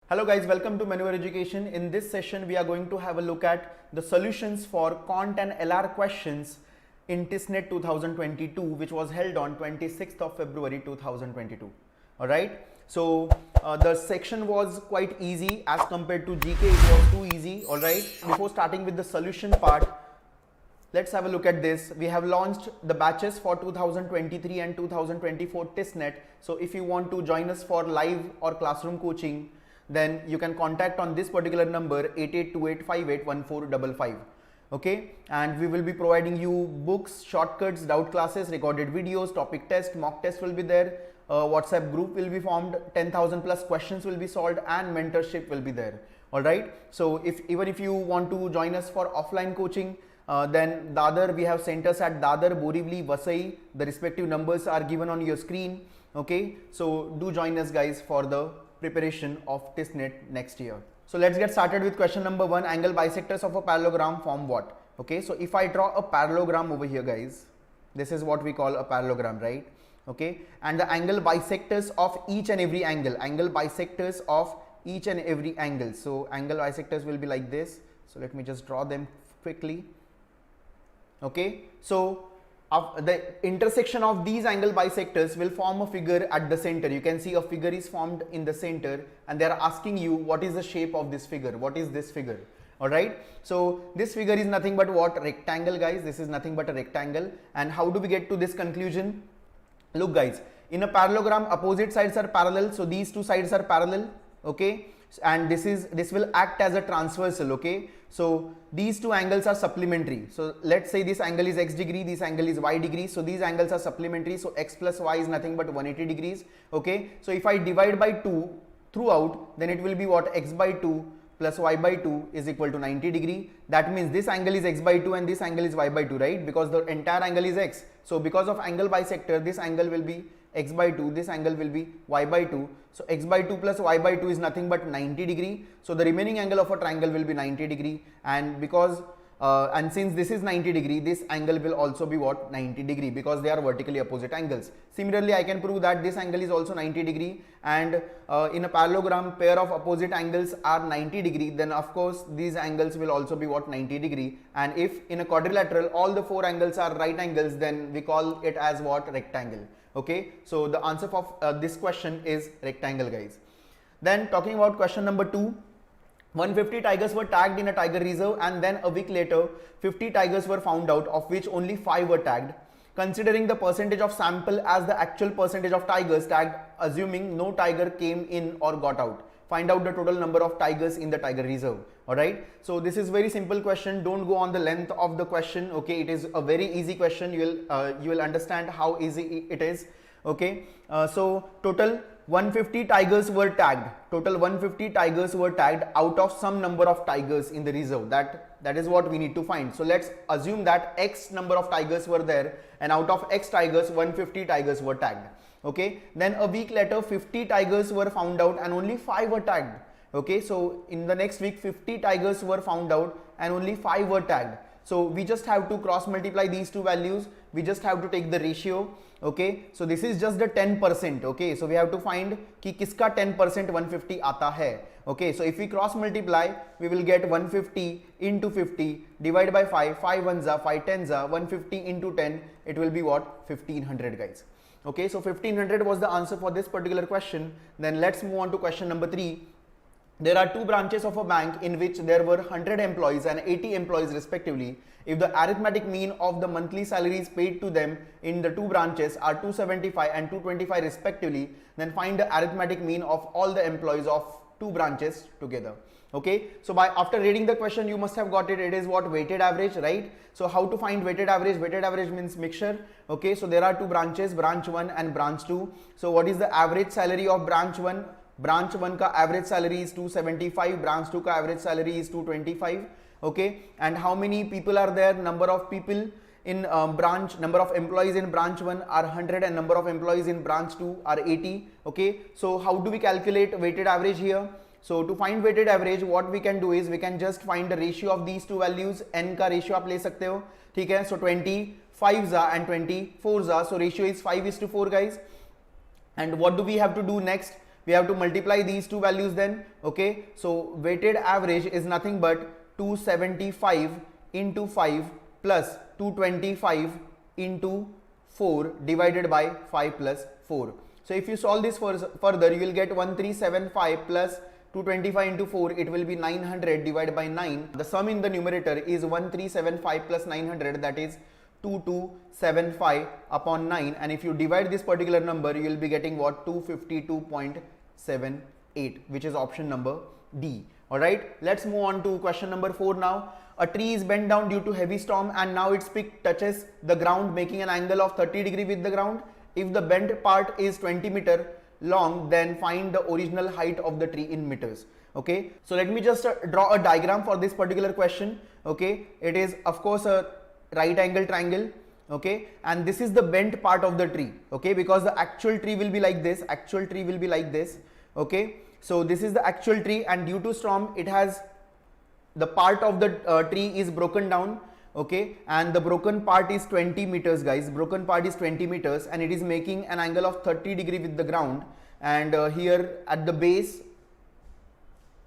Hello guys, welcome to Maneuver Education. In this session, we are going to have a look at the solutions for Cont and LR questions in TISNET 2022, which was held on 26th of February 2022. Alright, so the section was quite easy as compared to GK, it was too easy. Alright, before starting with the solution part, let's have a look at this. We have launched the batches for 2023 and 2024 TISNET. So if you want to join us for live or classroom coaching, then you can contact on this particular number 8828581455. Okay, and we will be providing you books, shortcuts, doubt classes, recorded videos, topic test, mock test will be there, WhatsApp group will be formed, 10,000 plus questions will be solved, and mentorship will be there. All right, so even if you want to join us for offline coaching, then Dadar, we have centers at Dadar, Borivali, Vasai. The respective numbers are given on your screen. Okay, so do join us guys for the preparation of TISNET next year. So let's get started with question number 1. Angle bisectors of a parallelogram form what? Okay, so if I draw a parallelogram over here guys, this is what we call a parallelogram, right? Okay, and the angle bisectors of each and every angle, angle bisectors of each and every angle. So angle bisectors will be like this. So let me just draw them quickly. Okay, so the intersection of these angle bisectors will form a figure at the center. You can see a figure is formed in the center and they are asking you what is the shape of this figure, what is this figure. Alright, so this figure is nothing but what? Rectangle guys, this is nothing but a rectangle. And how do we get to this conclusion? Look guys, in a parallelogram opposite sides are parallel, so these two sides are parallel. Okay, and this will act as a transversal. Okay, so these two angles are supplementary. So let's say this angle is x degree, this angle is y degree, so these angles are supplementary, so x plus y is nothing but 180 degrees. Okay, so if I divide by 2 throughout, then it will be what? X by 2 plus y by 2 is equal to 90 degree. That means this angle is x by 2 and this angle is y by 2, right? Because the entire angle is x. So because of angle bisector, this angle will be x by 2, this angle will be y by 2. So x by 2 plus y by 2 is nothing but 90 degree. So the remaining angle of a triangle will be 90 degree, and because and since this is 90 degree, this angle will also be what? 90 degree, because they are vertically opposite angles. Similarly, I can prove that this angle is also 90 degree, and in a parallelogram pair of opposite angles are 90 degree, then of course these angles will also be what? 90 degree. And if in a quadrilateral all the four angles are right angles, then we call it as what? Rectangle. Okay, so the answer for this question is rectangle guys. Then talking about question number 2, 150 tigers were tagged in a tiger reserve, and then a week later 50 tigers were found out, of which only 5 were tagged. Considering the percentage of sample as the actual percentage of tigers tagged, assuming no tiger came in or got out, find out the total number of tigers in the tiger reserve. Alright, so this is very simple question. Don't go on the length of the question. Okay, it is a very easy question. You will understand how easy it is. Okay, so total 150 tigers were tagged. Total 150 tigers were tagged out of some number of tigers in the reserve. That is what we need to find. So let's assume that X number of tigers were there, and out of X tigers 150 tigers were tagged. Okay, then a week later 50 tigers were found out and only 5 were tagged. Okay, so in the next week 50 tigers were found out and only 5 were tagged. So we just have to cross multiply these two values. We just have to take the ratio. Okay, so this is just the 10%. Okay, so we have to find ki kiska 10% 150 aata hai. Okay, so if we cross multiply, we will get 150 into 50 divided by 5, 5 ones are 5 tens are 150 into 10, it will be what? 1500 guys. Okay, so 1500 was the answer for this particular question. Then let's move on to question number 3. There are two branches of a bank in which there were 100 employees and 80 employees respectively. If the arithmetic mean of the monthly salaries paid to them in the two branches are 275 and 225 respectively, then find the arithmetic mean of all the employees of two branches together. Okay, so after reading the question, you must have got it. It is what? Weighted average, right? So how to find weighted average? Weighted average means mixture. Okay, so there are two branches, branch 1 and branch 2. So what is the average salary of branch 1? Branch 1 ka average salary is 275, branch 2 ka average salary is 225. Okay, and how many people are there? Number of people in number of employees in branch 1 are 100 and number of employees in branch 2 are 80. Okay, so how do we calculate weighted average here? So to find weighted average, what we can do is we can just find the ratio of these two values. N का ratio आप ले सकते हो, ठीक है? So 25 and 24, so ratio is 5:4 guys. And what do we have to do next? We have to multiply these two values then. Okay, so weighted average is nothing but 275 into 5 plus 225 into 4 divided by 5 plus 4. So if you solve this further, you will get 1375 plus 225 into 4, it will be 900 divided by 9. The sum in the numerator is 1375 plus 900, that is 2275 upon 9, and if you divide this particular number, you will be getting what? 252.78, which is option number D. Alright, let's move on to question number 4 now. A tree is bent down due to heavy storm and now its peak touches the ground, making an angle of 30 degree with the ground. If the bent part is 20 meter long, then find the original height of the tree in meters. Okay, so let me just draw a diagram for this particular question. Okay, it is of course a right angle triangle. Okay, and this is the bent part of the tree. Okay, because the actual tree will be like this, okay, so this is the actual tree, and due to storm it has the part of the tree is broken down. Okay, and the broken part is 20 meters, guys. Broken part is 20 meters and it is making an angle of 30 degree with the ground, and here at the base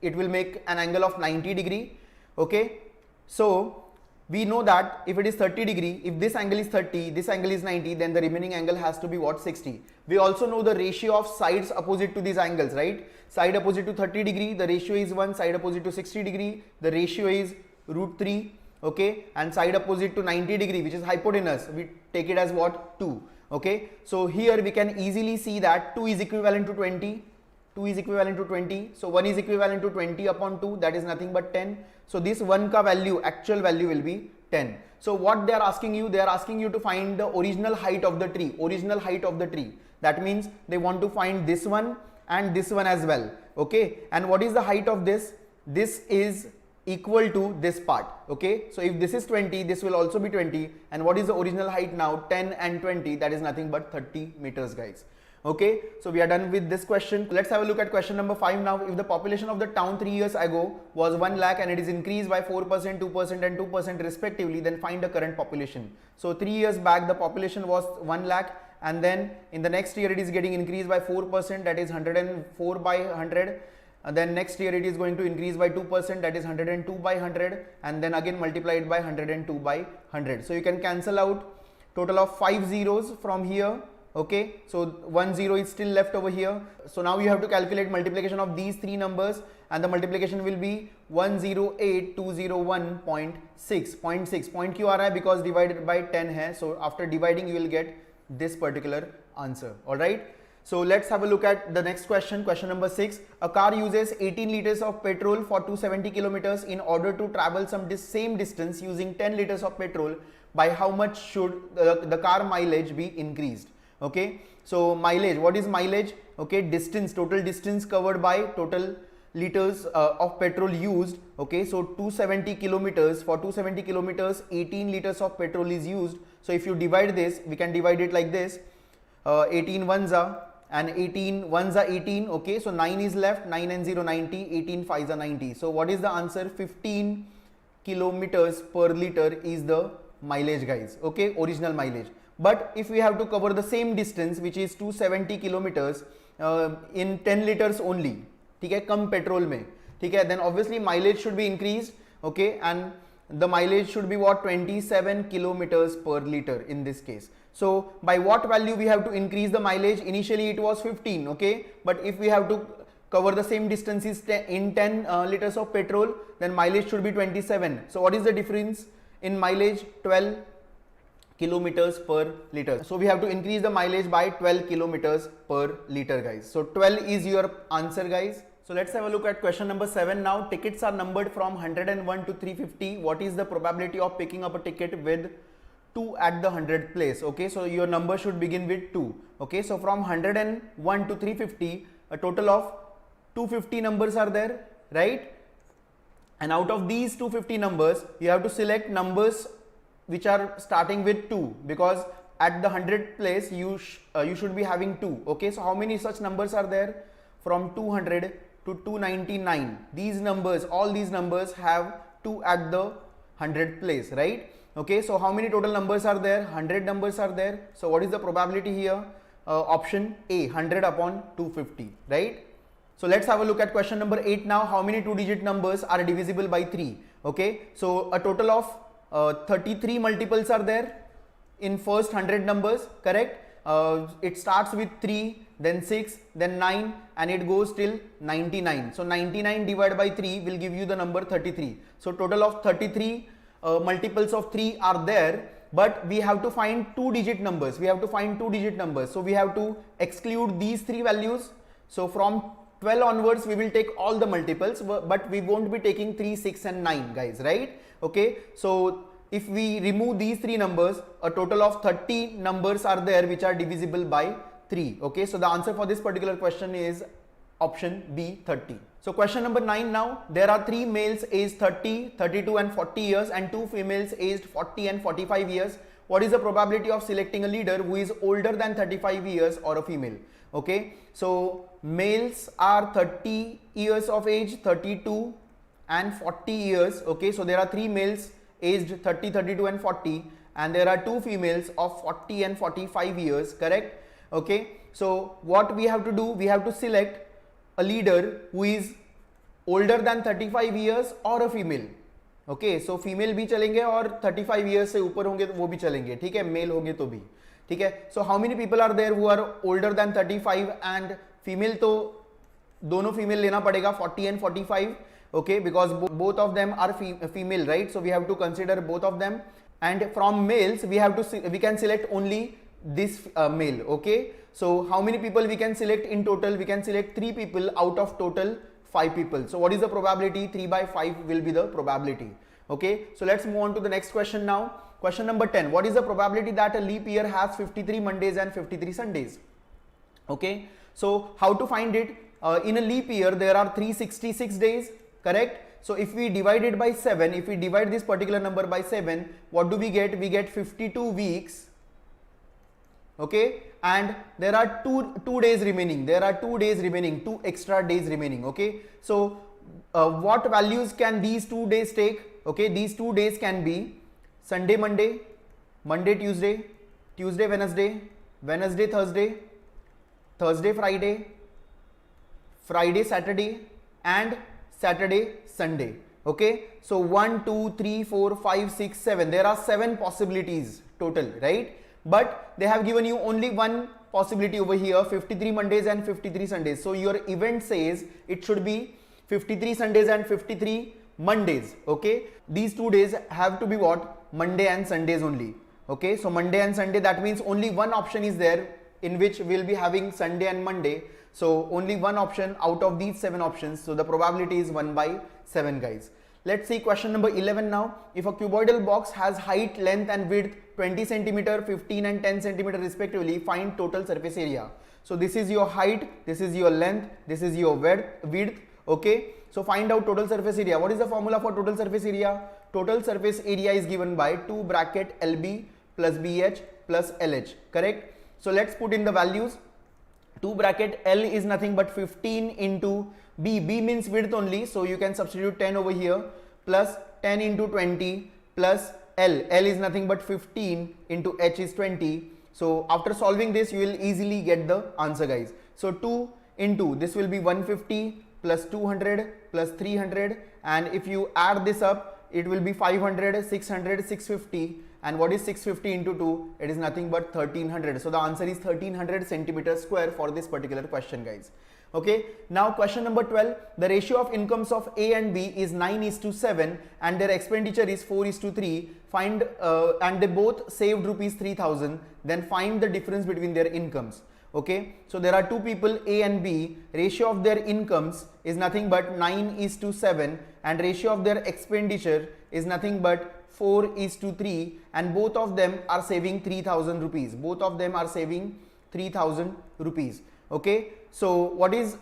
it will make an angle of 90 degree. Okay, so we know that if it is 30 degree, if this angle is 30, this angle is 90, then the remaining angle has to be what? 60. We also know the ratio of sides opposite to these angles, right? Side opposite to 30 degree, the ratio is 1. Side opposite to 60 degree, the ratio is √3. Okay, and side opposite to 90 degree, which is hypotenuse, we take it as what? 2. Okay, so here we can easily see that 2 is equivalent to 20. 2 is equivalent to 20. So 1 is equivalent to 20 upon 2, that is nothing but 10. So this 1 ka value, actual value will be 10. So what they are asking you? They are asking you to find the original height of the tree. Original height of the tree. That means they want to find this one and this one as well. Okay, and what is the height of this? This is equal to this part. Okay, so if this is 20, this will also be 20. And what is the original height now? 10 and 20, that is nothing but 30 meters, guys. Okay, so we are done with this question. Let's have a look at question number 5 now. If the population of the town 3 years ago was 1 lakh and it is increased by 4%, 2% and 2% respectively, then find the current population. So 3 years back the population was 1 lakh, and then in the next year it is getting increased by 4%, that is 104 by 100. And then next year it is going to increase by 2%, that is 102 by 100, and then again multiplied by 102 by 100. So you can cancel out total of 5 zeros from here. Okay, so 1 0 is still left over here. So now you have to calculate multiplication of these three numbers, and the multiplication will be 108,201.6. Point क्यों आ रहा है? Because divided by 10 है. So after dividing you will get this particular answer. Alright, so let's have a look at the next question. Question number 6. A car uses 18 liters of petrol for 270 kilometers. In order to travel same distance using 10 liters of petrol, by how much should the car mileage be increased? Okay, so mileage, what is mileage? Okay, distance, total distance covered by total liters of petrol used. Okay, so 270 kilometers, for 270 kilometers 18 liters of petrol is used. So if you divide this, we can divide it like this, 18 ones are and 18 ones are 18. Okay, so 9 is left, 9 and 0 90, 18 5s are 90. So what is the answer? 15 kilometers per liter is the mileage, guys. Okay, original mileage. But if we have to cover the same distance, which is 270 kilometers in 10 liters only, ठीक है, कम petrol में, ठीक है, then obviously mileage should be increased. Okay, and the mileage should be what? 27 kilometers per liter in this case. So by what value we have to increase the mileage? Initially it was 15. Okay, but if we have to cover the same distances in 10 liters of petrol, then mileage should be 27. So what is the difference in mileage? 12 kilometers per liter. So we have to increase the mileage by 12 kilometers per liter, guys. So 12 is your answer, guys. So let's have a look at question number 7 now. Tickets are numbered from 101 to 350. What is the probability of picking up a ticket with 2 at the 100th place? Okay, so your number should begin with 2. Okay, so from 101 to 350, a total of 250 numbers are there, right? And out of these 250 numbers, you have to select numbers which are starting with 2, because at the 100th place you should be having 2. Okay, so how many such numbers are there? From 200 to 299. These numbers, all these numbers have 2 at the 100th place, right? Okay, so how many total numbers are there? 100 numbers are there. So what is the probability here? Option A, 100 upon 250, right? So let's have a look at question number 8 now. How many two-digit numbers are divisible by 3? Okay, so a total of 33 multiples are there in first 100 numbers, correct? It starts with 3, then 6, then 9, and it goes till 99. So 99 divided by 3 will give you the number 33. So total of 33 multiples of 3 are there, but we have to find two-digit numbers. So we have to exclude these three values. So from 12 onwards we will take all the multiples, but we won't be taking 3, 6 and 9, guys, right? Okay, so if we remove these three numbers, a total of 30 numbers are there which are divisible by 3. Okay, so the answer for this particular question is option B, 30. So question number 9 now. There are 3 males aged 30, 32 and 40 years and 2 females aged 40 and 45 years. What is the probability of selecting a leader who is older than 35 years or a female? Okay, so males are 30 years of age, 32 and 40 years. Okay, so there are 3 males aged 30, 32 and 40, and there are 2 females of 40 and 45 years, correct? Okay, so what we have to do, we have to select a leader who is older than 35 years or a female. Okay, so female भी चलेंगे और 35 years से ऊपर होंगे तो वो भी चलेंगे, ठीक है, मेल होंगे तो भी, ठीक है. So how many people are there who are older than 35 and female? तो दोनों female लेना पड़ेगा, 40 and 45. Okay, because both of them are female, right? So we have to consider both of them, and from males we can select only this male. Okay, so how many people we can select in total? We can select 3 people out of total 5 people. So what is the probability? 3 by 5 will be the probability. Okay, so let's move on to the next question now. Question number 10. What is the probability that a leap year has 53 Mondays and 53 Sundays? Okay, so how to find it? In a leap year there are 366 days, correct? So if we divide it by 7, if we divide this particular number by 7, what do we get? We get 52 weeks. Okay, and there are two days remaining. 2 extra days remaining. Okay, so what values can these 2 days take? Okay, these 2 days can be Sunday, Monday, Monday, Tuesday, Tuesday, Wednesday, Wednesday, Thursday, Thursday, Friday, Friday, Saturday, and Saturday, Sunday. Okay, so 1, 2, 3, 4, 5, 6, 7. There are 7 possibilities total, right? But they have given you only one possibility over here, 53 Mondays and 53 Sundays. So your event says it should be 53 Sundays and 53 Mondays. Okay, these 2 days have to be what? Monday and Sundays only. Okay, so Monday and Sunday, that means only one option is there in which we'll be having Sunday and Monday. So only one option out of these 7 options. So the probability is 1 by 7, guys. Let's see question number 11 now. If a cuboidal box has height, length and width 20 centimeter, 15 and 10 centimeter respectively, find total surface area. So this is your height, this is your length, this is your width. Okay, so find out total surface area. What is the formula for total surface area? Total surface area is given by 2 bracket LB plus BH plus LH, correct? So let's put in the values. 2 bracket L is nothing but 15 into B. B means width only, so you can substitute 10 over here, plus 10 into 20 plus L. L is nothing but 15 into H is 20. So after solving this, you will easily get the answer, guys. So 2 into this will be 150 plus 200 plus 300, and if you add this up, it will be 500, 600, 650. And what is 650 into 2? It is nothing but 1300. So the answer is 1300 centimeters square for this particular question, guys. Okay, now question number 12. The ratio of incomes of A and B is 9:7 and their expenditure is 4:3. Find and they both saved rupees 3000. Then find the difference between their incomes. Okay, so there are 2 people, A and B. Ratio of their incomes is nothing but 9:7 and ratio of their expenditure is nothing but 4:3, and both of them are saving 3000 rupees. Both of them are saving 3000 rupees. Okay, so what is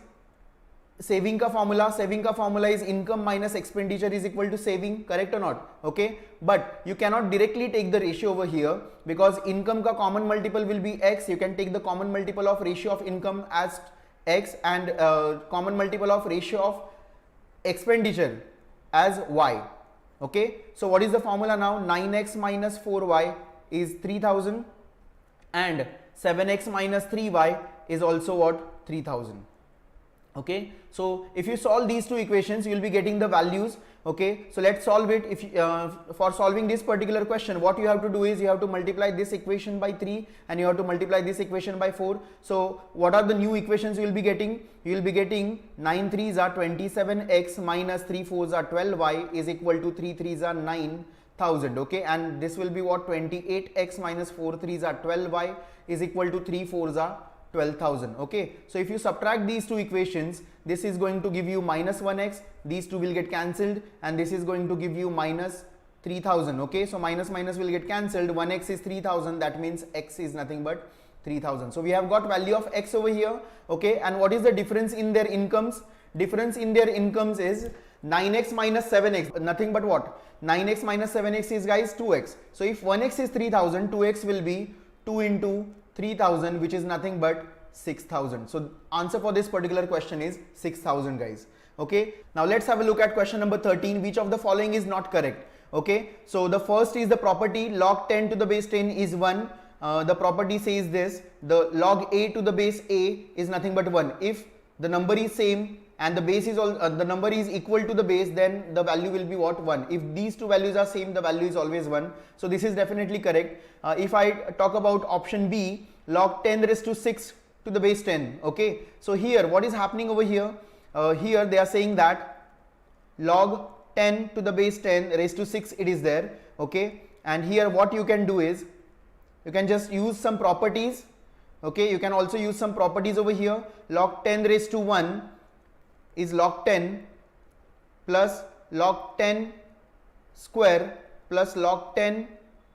saving ka formula? Saving ka formula is income minus expenditure is equal to saving, correct or not? Okay, but you cannot directly take the ratio over here because income ka common multiple will be X. You can take the common multiple of ratio of income as X and common multiple of ratio of expenditure as Y. Okay, so what is the formula now? 9x minus 4y is 3000 and 7x minus 3y is also what? 3000. Okay, so if you solve these two equations, you will be getting the values. Okay, so let's solve it. If for solving this particular question, what you have to do is you have to multiply this equation by 3 and you have to multiply this equation by 4. So what are the new equations you will be getting? You will be getting 9 3s are 27x minus 3 4s are 12y is equal to 3 3s are 9,000. Okay, and this will be what? 28x minus 4 3s are 12y is equal to 3 4s are 12,000. Okay, so if you subtract these two equations, this is going to give you minus 1x, these two will get cancelled, and this is going to give you minus 3,000. Okay, so minus minus will get cancelled, 1x is 3,000, that means x is nothing but 3,000. So we have got value of x over here. Okay, and what is the difference in their incomes? Difference in their incomes is 9x minus 7x, nothing but what? 9x minus 7x is, guys, 2x. So if 1x is 3,000, 2x will be 2 into 3,000, which is nothing but 6,000. So answer for this particular question is 6,000, guys. Okay, now let's have a look at question number 13. Which of the following is not correct? Okay, so the first is the property log 10 to the base 10 is 1. The property says this: the log a to the base a is nothing but 1. If the number is same and the base is all the number is equal to the base, then the value will be what? 1. If these two values are same, the value is always 1. So this is definitely correct. If I talk about option B, log 10 raised to 6 to the base 10. Okay, so here what is happening over here? Here they are saying that log 10 to the base 10 raised to 6 it is there. Okay, and here what you can do is you can just use some properties. Okay, you can also use some properties over here. Log 10 raised to 1 is log 10 plus log 10 square plus log 10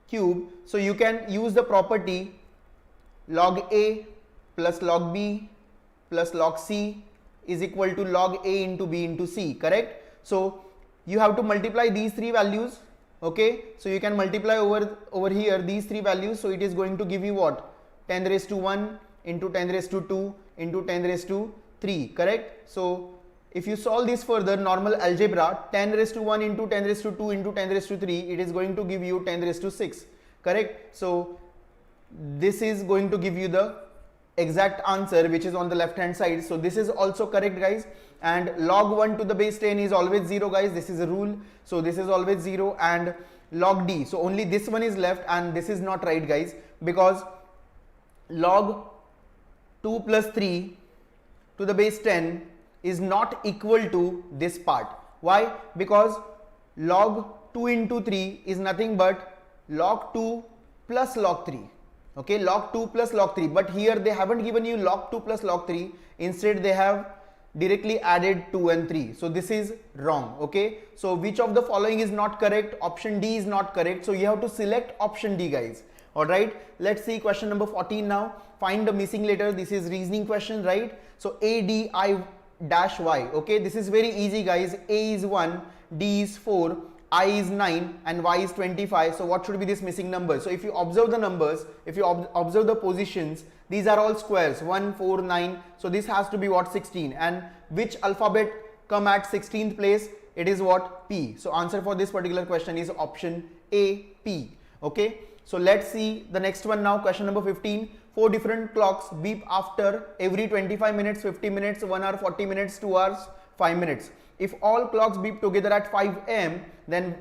cube. So you can use the property log a plus log b plus log c is equal to log a into b into c, correct? So you have to multiply these three values. Okay, so you can multiply over here these three values. So it is going to give you what? 10 raised to 1 into 10 raised to 2 into 10 raised to 3, correct? So if you solve this further, normal algebra, 10 raised to 1 into 10 raised to 2 into 10 raised to 3, it is going to give you 10 raised to 6, correct? So this is going to give you the exact answer which is on the left hand side. So this is also correct, guys. And log 1 to the base 10 is always 0, guys. This is a rule. So this is always 0. And log d, so only this one is left, and this is not right, guys, because log 2 plus 3 to the base 10 is not equal to this part. Why? Because log 2 into 3 is nothing but log 2 plus log 3. Okay, log 2 plus log 3, but here they haven't given you log 2 plus log 3. Instead they have directly added 2 and 3. So this is wrong. Okay, so which of the following is not correct? Option D is not correct. So you have to select option D, guys. All right, let's see question number 14 now. Find the missing letter. This is reasoning question, right? So A, D, I dash Y. Okay, this is very easy, guys. A is 1, D is 4, I is 9 and Y is 25. So what should be this missing number? So if you observe the numbers, if you observe the positions, these are all squares, 1, 4, 9. So this has to be what? 16. And which alphabet come at 16th place? It is what? P. So answer for this particular question is option A, P. Okay, so let's see the next one now. Question number 15. 4 different clocks beep after every 25 minutes, 50 minutes, 1 hour, 40 minutes, 2 hours, 5 minutes. If all clocks beep together at 5 am, then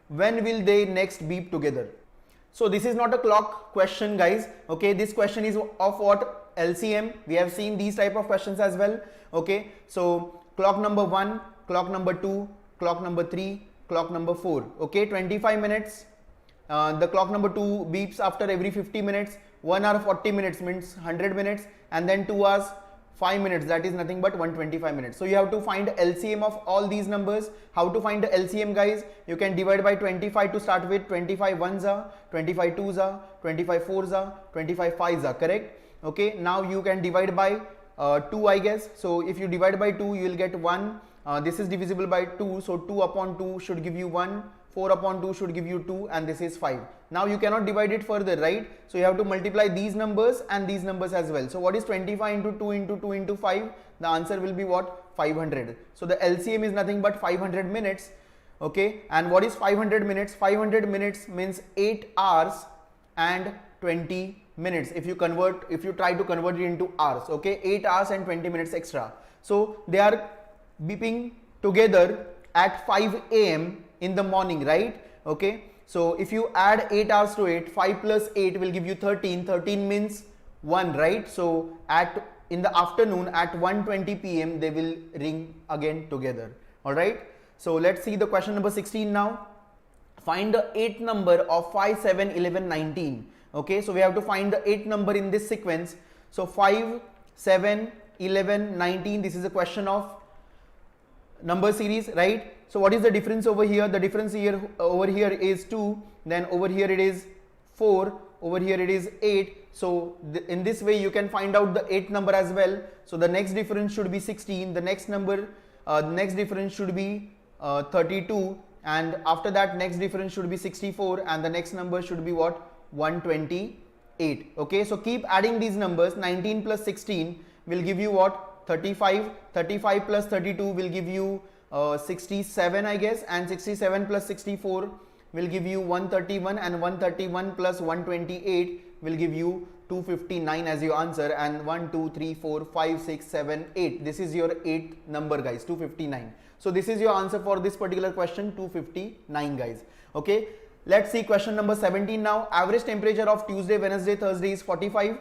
when will they next beep together? So this is not a clock question, guys. Okay, this question is of what? LCM. We have seen these type of questions as well. Okay, so clock number 1, clock number 2, clock number 3, clock number 4. Okay, 25 minutes. The clock number 2 beeps after every 50 minutes. 1 hour 40 minutes means 100 minutes, and then 2 hours 5 minutes, that is nothing but 125 minutes. So you have to find LCM of all these numbers. How to find the LCM, guys? You can divide by 25 to start with. 25 ones are, 25 twos are, 25 fours are, 25 fives are, correct? Okay, now you can divide by 2, I guess. So if you divide by 2, you will get 1. This is divisible by 2, so 2 upon 2 should give you 1. 4 upon 2 should give you 2, and this is 5. Now you cannot divide it further, right? So you have to multiply these numbers and these numbers as well. So what is 25 into 2 into 2 into 5? The answer will be what? 500. So the LCM is nothing but 500 minutes. Okay, and what is 500 minutes? 500 minutes means 8 hours and 20 minutes. If you try to convert it into hours, okay, 8 hours and 20 minutes extra. So they are beeping together at 5 a.m. in the morning, right? Okay, so if you add 8 hours to it, 5 plus 8 will give you 13. 13 means 1, right? So at in the afternoon at 1:20 p.m. they will ring again together. All right, so let's see the question number 16 now. Find the 8th number of 5, 7, 11, 19. Okay, so we have to find the 8th number in this sequence. So 5, 7, 11, 19, this is a question of number series, right? So what is the difference over here? The difference here over here is 2, then over here it is 4, over here it is 8. So in this way you can find out the 8th number as well. So the next difference should be 16, the next number next difference should be 32, and after that next difference should be 64, and the next number should be what? 128. Okay, so keep adding these numbers. 19 plus 16 will give you what? 35. 35 plus 32 will give you 67, I guess, and 67 plus 64 will give you 131, and 131 plus 128 will give you 259 as your answer. And 1, 2, 3, 4, 5, 6, 7, 8. This is your 8th number, guys, 259. So this is your answer for this particular question, 259, guys. Okay, let's see question number 17 now. Average temperature of Tuesday, Wednesday, Thursday is 45.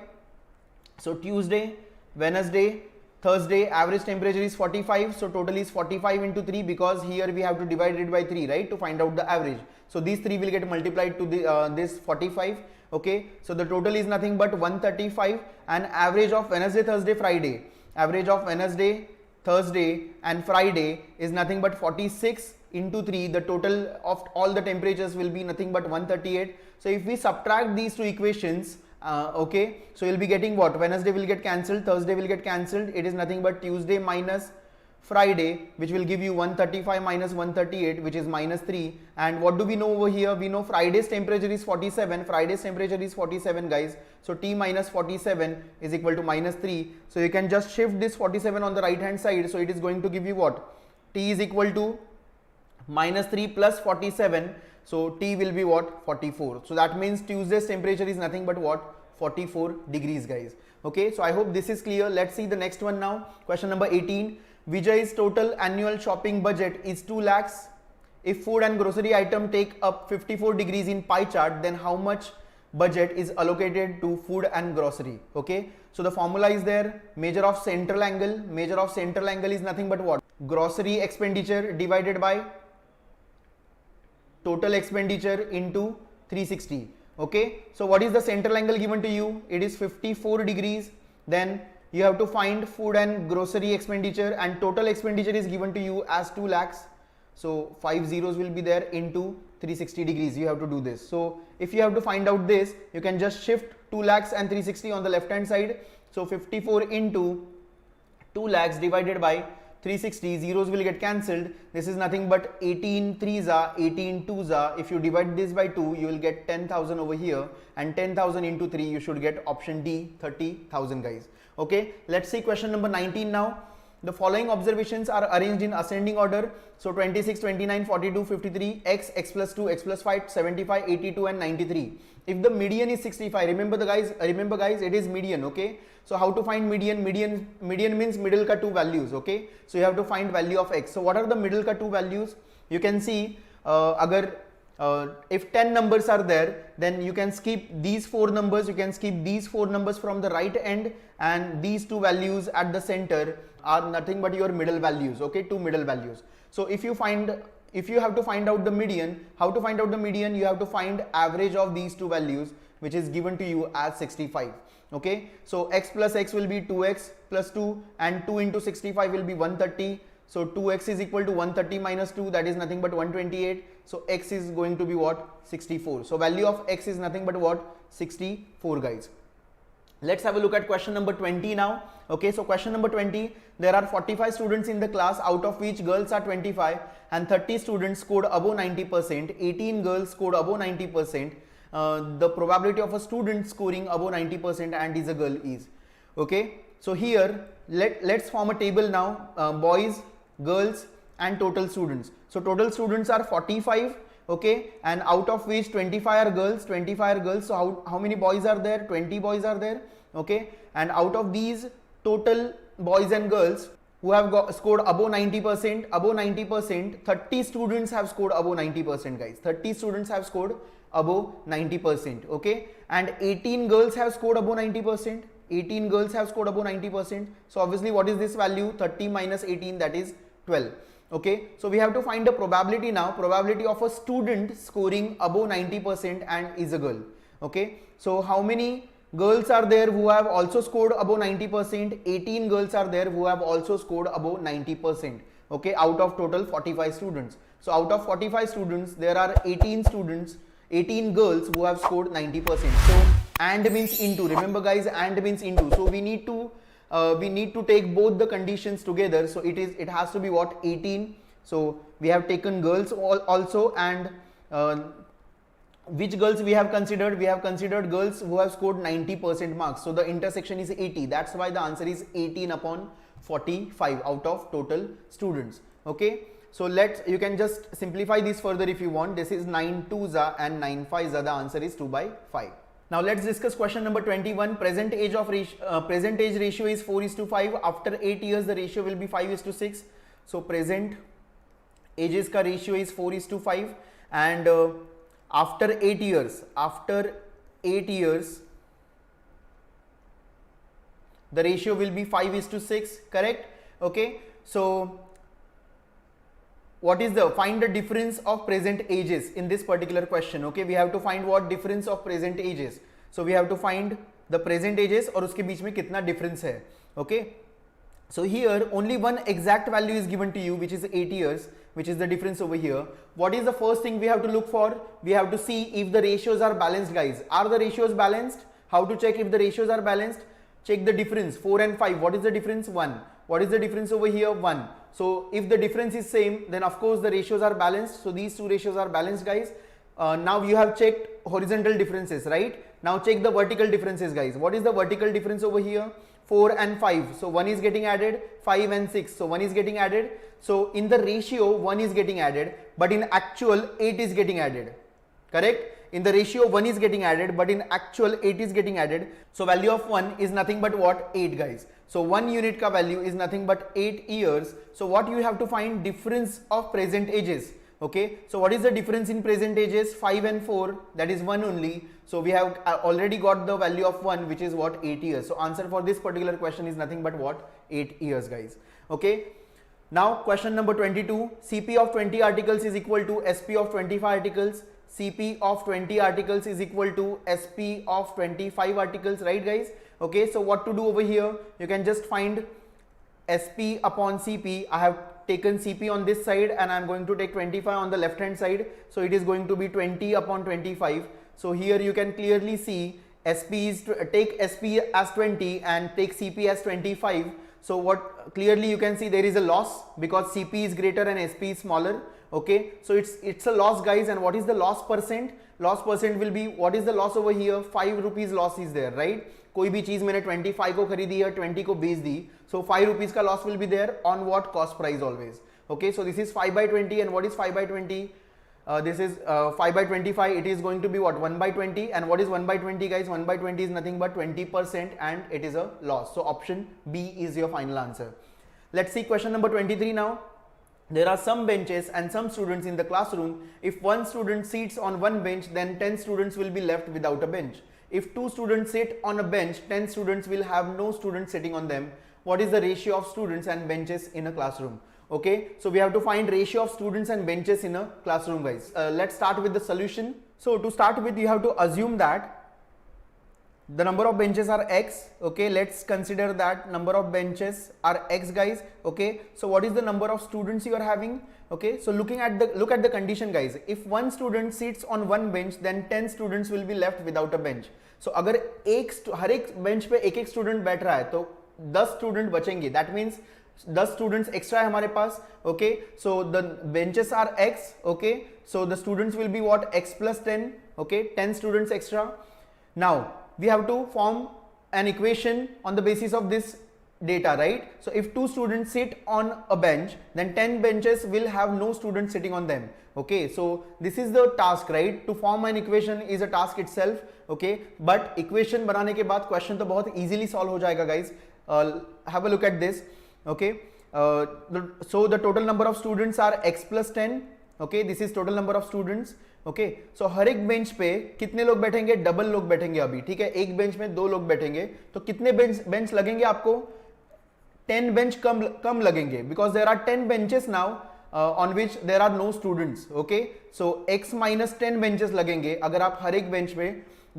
So Tuesday, Wednesday, Thursday, average temperature is 45. So total is 45 into 3, because here we have to divide it by 3, right, to find out the average. So these 3 will get multiplied to the this 45. Okay, so the total is nothing but 135, and average of Wednesday, Thursday, Friday, average of Wednesday, Thursday and Friday is nothing but 46 into 3. The total of all the temperatures will be nothing but 138. So if we subtract these two equations, okay, so you'll be getting what? Wednesday will get cancelled, Thursday will get cancelled. It is nothing but Tuesday minus Friday, which will give you 135 minus 138, which is minus 3. And what do we know over here? We know Friday's temperature is 47. Friday's temperature is 47, guys. So T minus 47 is equal to minus 3. So you can just shift this 47 on the right hand side. So it is going to give you what? T is equal to minus 3 plus 47. So T will be what? 44. So that means Tuesday's temperature is nothing but what? 44 degrees, guys. Okay, so I hope this is clear. Let's see the next one now. Question number 18. Vijay's total annual shopping budget is 2 lakhs. If food and grocery item take up 54 degrees in pie chart, then how much budget is allocated to food and grocery? Okay, so the formula is there. Measure of central angle. Measure of central angle is nothing but what? Grocery expenditure divided by total expenditure into 360. Okay, so what is the central angle given to you? It is 54 degrees. Then you have to find food and grocery expenditure, and total expenditure is given to you as 2 lakhs. So 5 zeros will be there into 360 degrees. You have to do this. So if you have to find out this, you can just shift 2 lakhs and 360 on the left hand side. So 54 into 2 lakhs divided by 360, zeros will get cancelled. This is nothing but 18 3s are 18 2s are. If you divide this by 2, you will get 10,000 over here, and 10,000 into 3, you should get option D, 30,000, guys. Okay, let's see question number 19 now. The following observations are arranged in ascending order. So 26, 29, 42, 53, x plus 2, x plus 5, 75, 82 and 93. If the median is 65, remember guys, it is median. Okay, so how to find median? Median means middle ka two values. Okay, so you have to find value of x. So what are the middle ka two values? You can see if 10 numbers are there, then you can skip these 4 numbers, you can skip these 4 numbers from the right end, and these 2 values at the center are nothing but your middle values. Okay, 2 middle values. So if you have to find out the median, how to find out the median? You have to find average of these 2 values, which is given to you as 65. Okay, so x plus x will be 2x plus 2, and 2 into 65 will be 130. So 2x is equal to 130 minus 2, that is nothing but 128. So x is going to be what? 64. So value of x is nothing but what? 64, guys. Let's have a look at question number 20 now. Okay, so question number 20, there are 45 students in the class, out of which girls are 25, and 30 students scored above 90%, 18 girls scored above 90%. The probability of a student scoring above 90% and is a girl is. Okay, so here let's form a table now. Boys, girls and total students. So total students are 45, okay, and out of which 25 are girls. So how many boys are there? 20 boys are there. Okay, and out of these total boys and girls, who have scored above 90%, 30 students have scored above 90%, guys. 30 students have scored above 90%, okay, and 18 girls have scored above 90%. 18 girls have scored above 90%. So obviously what is this value? 30 minus 18, that is 12. Okay, so we have to find the probability now, probability of a student scoring above 90% and is a girl. Okay, so how many girls are there who have also scored above 90%? 18 girls are there who have also scored above 90%. Okay, out of total 45 students. So out of 45 students, there are 18 girls who have scored 90%. So and means into. Remember guys, and means into. So we need to take both the conditions together. So it has to be what? 18. So we have taken girls also, and which girls we have considered? We have considered girls who have scored 90% marks. So the intersection is 80. That's why the answer is 18 upon 45 out of total students. Okay, so you can just simplify this further if you want. This is 9 2s and 9 5s. The answer is 2 by 5. Now let's discuss question number 21. Present age ratio is 4:5. After 8 years the ratio will be 5:6. So present ages ka ratio is 4:5, and after 8 years the ratio will be 5:6, correct? Okay, so find the difference of present ages in this particular question. Okay, we have to find what difference of present ages. So we have to find the present ages और उसके बीच में कितना difference है. Okay, so here only one exact value is given to you, which is 8 years, which is the difference over here. What is the first thing we have to look for? We have to see if the ratios are balanced, guys. Are the ratios balanced? How to check if the ratios are balanced? Check the difference. 4 and 5. What is the difference? 1. What is the difference over here? 1. So if the difference is same, then of course the ratios are balanced. So these two ratios are balanced, guys. Now you have checked horizontal differences, right? Now check the vertical differences, guys. What is the vertical difference over here? 4 and 5. So 1 is getting added. 5 and 6. So 1 is getting added. So in the ratio 1 is getting added, but in actual 8 is getting added. Correct? In the ratio 1 is getting added, but in actual 8 is getting added. So value of 1 is nothing but what? 8, guys. So 1 unit ka value is nothing but 8 years. So what you have to find? Difference of present ages. Okay, so what is the difference in present ages? 5 and 4, that is 1 only. So we have already got the value of 1, which is what? 8 years. So answer for this particular question is nothing but what? 8 years, guys. Okay, now question number 22. CP of 20 articles is equal to SP of 25 articles. CP of 20 articles is equal to SP of 25 articles, right guys? Okay, so what to do over here? You can just find SP upon CP. I have taken CP on this side and I am going to take 25 on the left hand side. So it is going to be 20 upon 25. So here you can clearly see SP is take SP as 20 and take CP as 25. So what clearly you can see there is a loss because CP is greater and SP is smaller. Okay, so it's a loss, guys. And what is the loss percent? Loss percent will be, what is the loss over here? 5 rupees loss is there, right? कोई भी चीज मैंने 25 को खरीदी है 20 को बेच दी, so 5 rupees का loss will be there on what? Cost price always. Okay, so this is 5 by 20, and what is 5 by 20? This is 5 by 25. It is going to be what? 1 by 20. And what is 1 by 20, guys? 1 by 20 is nothing but 20%, and it is a loss. So option B is your final answer. Let's see question number 23 now. There are some benches and some students in the classroom. If one student sits on one bench, then 10 students will be left without a bench. If 2 students sit on a bench, 10 students will have no students sitting on them. What is the ratio of students and benches in a classroom? Okay, so we have to find ratio of students and benches in a classroom, guys. Let's start with the solution. So to start with, you have to assume that the number of benches are x. Okay, let's consider that number of benches are x, guys. Okay, so what is the number of students you are having? Okay, so look at the condition, guys. If one student sits on one bench, then 10 students will be left without a bench. So अगर हर एक bench पे एक student बैठ रहा है तो 10 student बचेंगे. That means 10 students extra है हमारे पास. Okay, so the benches are x. Okay, so the students will be what? X plus 10. Okay, 10 students extra. Now we have to form an equation on the basis of this data, right? So if 2 students sit on a bench, then 10 benches will have no students sitting on them. Okay, so this is the task, right? To form an equation is a task itself. Okay, but equation बनाने के बाद question तो बहुत easily solve हो जाएगा, guys. Have a look at this. Okay, So the total number of students are x plus 10. Okay, this is total number of students. Okay so हर एक bench पे कितने लोग बैठेंगे, डबल लोग बैठेंगे अभी, ठीक है, एक बेंच में 2 लोग बैठेंगे, तो कितने बेंच लगेंगे आपको, 10 बेंच कम लगेंगे, because there are 10 benches now on which there are no students. Okay so x minus 10 benches लगेंगे अगर आप हर एक बेंच पे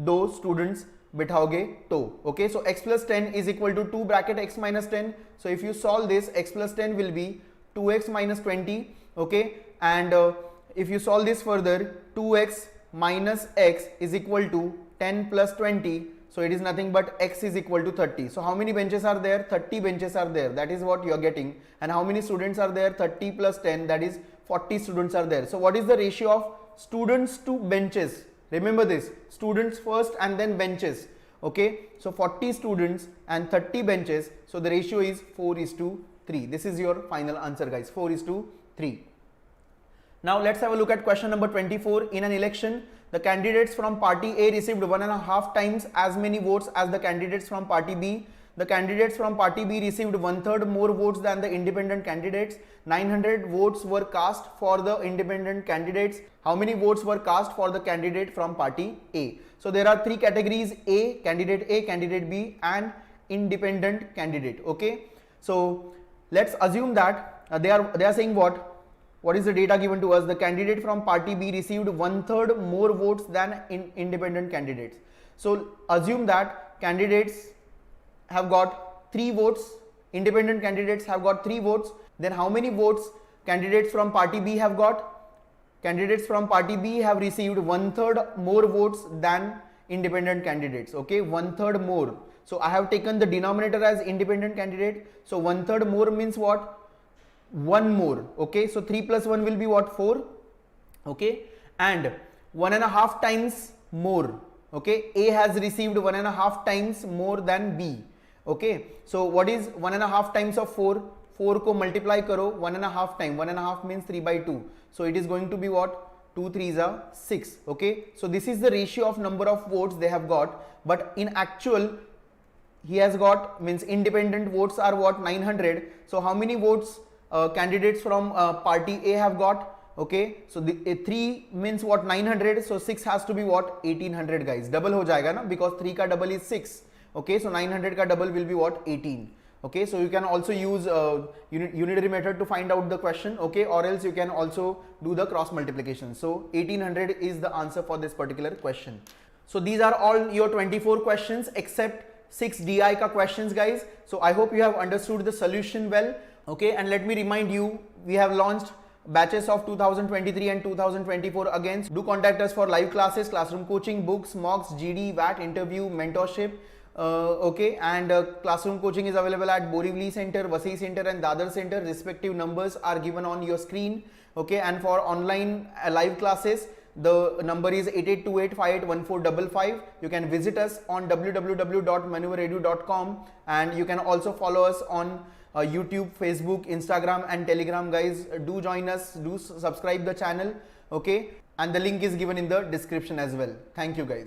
2 स्टूडेंट्स बिठाओगे तो. Okay so x plus 10 is equal to 2 bracket x minus 10. So if you solve this, x plus 10 will be 2x minus 20. Okay, and if you solve this further, 2x minus x is equal to 10 plus 20. So it is nothing but x is equal to 30. So how many benches are there? 30 benches are there. That is what you are getting. And how many students are there? 30 plus 10, that is 40 students are there. So what is the ratio of students to benches? Remember this, students first and then benches. Okay, so 40 students and 30 benches. So the ratio is 4:3. This is your final answer, guys. 4:3. Now let's have a look at question number 24. In an election, the candidates from party A received 1.5 times as many votes as the candidates from party B. The candidates from party B received 1/3 more votes than the independent candidates. 900 votes were cast for the independent candidates. How many votes were cast for the candidate from party A? So there are 3 categories: A, candidate B, and independent candidate. Okay, so let's assume that they are saying what is the data given to us? The candidate from party B received 1/3 more votes than independent candidates. So assume that candidates have got 3 votes, independent candidates have got 3 votes. Then how many votes candidates from party B have got? Candidates from party B have received 1/3 more votes than independent candidates. Okay, 1/3 more. So I have taken the denominator as independent candidate. So 1/3 more means what? 1 more. Okay, so 3 plus 1 will be what? 4. Okay, and 1.5 times more. Okay, A has received 1.5 times more than B. Okay, so what is 1.5 times of 4? 4 को multiply करो 1.5 time. 1.5 means 3/2. So it is going to be what? 2 3s are 6. Okay, so this is the ratio of number of votes they have got. But in actual, he has got, means independent votes are what? 900. So how many votes candidates from party A have got? Okay, so the 3 means what? 900. So 6 has to be what? 1800, guys. Double हो जाएगा ना, because 3 का double is 6. Okay, so 900 का double will be what? 18. Okay, so you can also use unitary method to find out the question. Okay, or else you can also do the cross multiplication. So 1800 is the answer for this particular question. So these are all your 24 questions except 6 DI ka questions, guys. So I hope you have understood the solution well. Okay, and let me remind you, we have launched batches of 2023 and 2024 again. Do contact us for live classes, classroom coaching, books, mocks, GD, VAT, interview, mentorship. Okay, and classroom coaching is available at Borivali Center, Vasai Center and Dadar Center. Respective numbers are given on your screen. Okay, and for online live classes, the number is 8828581455. You can visit us on www.manuveredu.com, and you can also follow us on YouTube, Facebook, Instagram and Telegram, guys. Do join us, do subscribe the channel. Okay, and the link is given in the description as well. Thank you, guys.